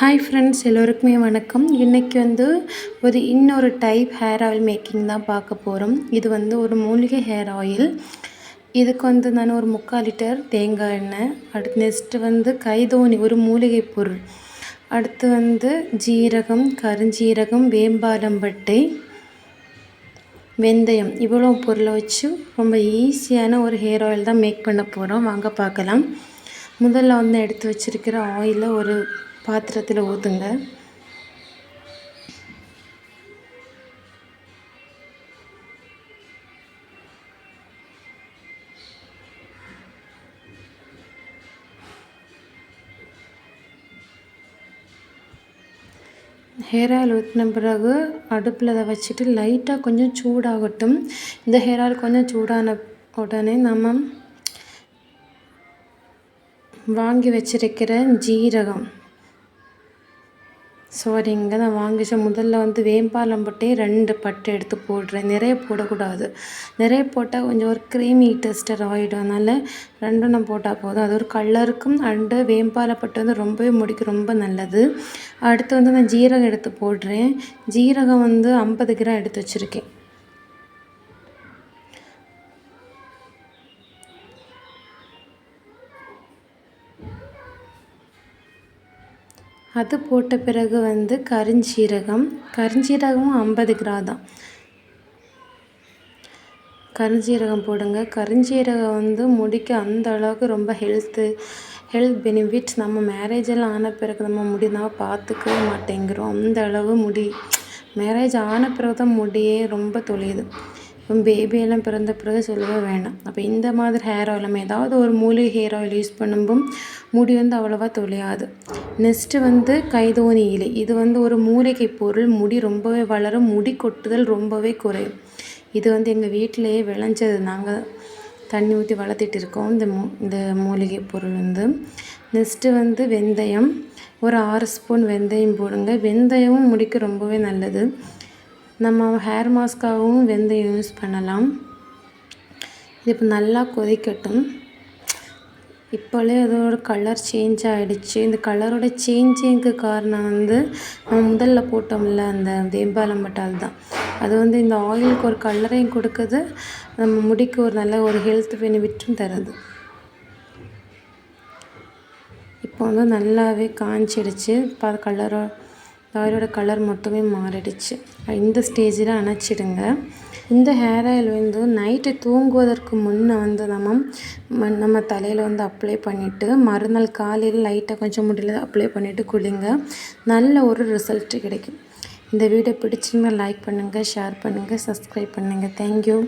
Hi friends, எல்லோருக்குமே வணக்கம். இன்றைக்கி இன்னொரு டைப் ஹேர் ஆயில் மேக்கிங் தான் பார்க்க போகிறோம். இது ஒரு மூலிகை ஹேர் ஆயில். இதுக்கு நான் ஒரு 3/4 லிட்டர் தேங்காய் எண்ணெய், அடுத்து நெக்ஸ்ட்டு கைதோனி ஒரு மூலிகை பொருள், அடுத்து ஜீரகம், கருஞ்சீரகம், வேம்பாலம்பட்டை, வெந்தயம், இவ்வளோ பொருளை வச்சு ரொம்ப ஈஸியான ஒரு ஹேர் ஆயில் தான் மேக் பண்ண போகிறோம். வாங்க பார்க்கலாம். முதல்ல எடுத்து வச்சுருக்கிற ஆயிலை ஒரு பாத்திரத்தில் ஊற்றுங்க. ஹேர் ஆயில் ஊற்றின பிறகு அடுப்பில் அதை வச்சுட்டு லைட்டாக கொஞ்சம் சூடாகட்டும். இந்த ஹேர் ஆயில் கொஞ்சம் சூடான உடனே நம்ம வாங்கி வச்சிருக்கிற ஜீரகம், சாரிங்க, நான் வாங்கிச்ச முதல்ல வேம்பாலம்பட்டை 2 பட்டை எடுத்து போடுறேன். நிறைய போடக்கூடாது. நிறைய போட்டால் கொஞ்சம் ஒரு க்ரீமி டெஸ்டர் ஆகிடும். அதனால் 2 போட்டால் போதும். அது ஒரு கலருக்கும். அண்டு வேம்பாலப்பட்டை ரொம்பவே முடிக்கு ரொம்ப நல்லது. அடுத்து நான் ஜீரகம் எடுத்து போடுறேன். ஜீரகம் 50 கிராம் எடுத்து வச்சுருக்கேன். அது போட்ட பிறகு கருஞ்சீரகமும் 50 கிராம் தான். கருஞ்சீரகம் போடுங்க. கருஞ்சீரகம் முடிக்கு அந்த அளவுக்கு ரொம்ப ஹெல்த் பெனிஃபிட்ஸ். நம்ம மேரேஜ் எல்லாம் ஆன பிறகு நம்ம முடி நான் பார்த்துக்கவே மாட்டேங்கிறோம். அந்த அளவு முடி மேரேஜ் ஆன பிறகு தான் முடியே ரொம்ப தொலையுது. பேபியெல்லாம் பிறந்த பிறகு சொல்லவே வேண்டாம். அப்போ இந்த மாதிரி ஹேர் ஆயில் நம்ம ஏதாவது ஒரு மூலிகை ஹேர் ஆயில் யூஸ் பண்ணும்போது முடி அவ்வளோவா தொலையாது. நெக்ஸ்ட்டு கைதோனி இலை. இது ஒரு மூலிகை பொருள். முடி ரொம்பவே வளரும். முடி கொட்டுதல் ரொம்பவே குறையும். இது எங்கள் வீட்டிலையே விளைஞ்சது. நாங்கள் தண்ணி ஊற்றி வளர்த்திட்டு இருக்கோம். இந்த மூலிகை பொருள் நெக்ஸ்ட்டு வெந்தயம். ஒரு 6 ஸ்பூன் வெந்தயம் போடுங்க. வெந்தயமும் முடிக்கு ரொம்பவே நல்லது. நம்ம ஹேர் மாஸ்க்காகவும் வெந்தயம் யூஸ் பண்ணலாம். இது இப்போ நல்லா கொதிக்கட்டும். இப்போலே அதோட கலர் சேஞ்ச் ஆகிடுச்சு. இந்த கலரோட சேஞ்சிங்க்கு காரணம் நம்ம முதல்ல போட்டோம்ல அந்த வேம்பாலம்பட்டை, அதுதான். அது இந்த ஆயிலுக்கு ஒரு கலரையும் கொடுக்குது, நம்ம முடிக்கு ஒரு நல்ல ஒரு ஹெல்த் பெனிஃபிட்டும் தருது. இப்போ நல்லாவே காய்ச்சிடுச்சு. இப்போ ஆயிலோட கலர் மொத்தமே மாறிடுச்சு. இந்த ஸ்டேஜில் அணைச்சிடுங்க. இந்த ஹேர் ஆயில் நைட்டு தூங்குவதற்கு முன்னே நம்ம தலையில் அப்ளை பண்ணிவிட்டு மறுநாள் காலையில் லைட்டாக கொஞ்சம் முடியல அப்ளை பண்ணிவிட்டு குளிங்க. நல்ல ஒரு ரிசல்ட் கிடைக்கும். இந்த வீடியோ பிடிச்சிருந்தா லைக் பண்ணுங்கள், ஷேர் பண்ணுங்கள், சப்ஸ்கிரைப் பண்ணுங்கள். தேங்க்யூ.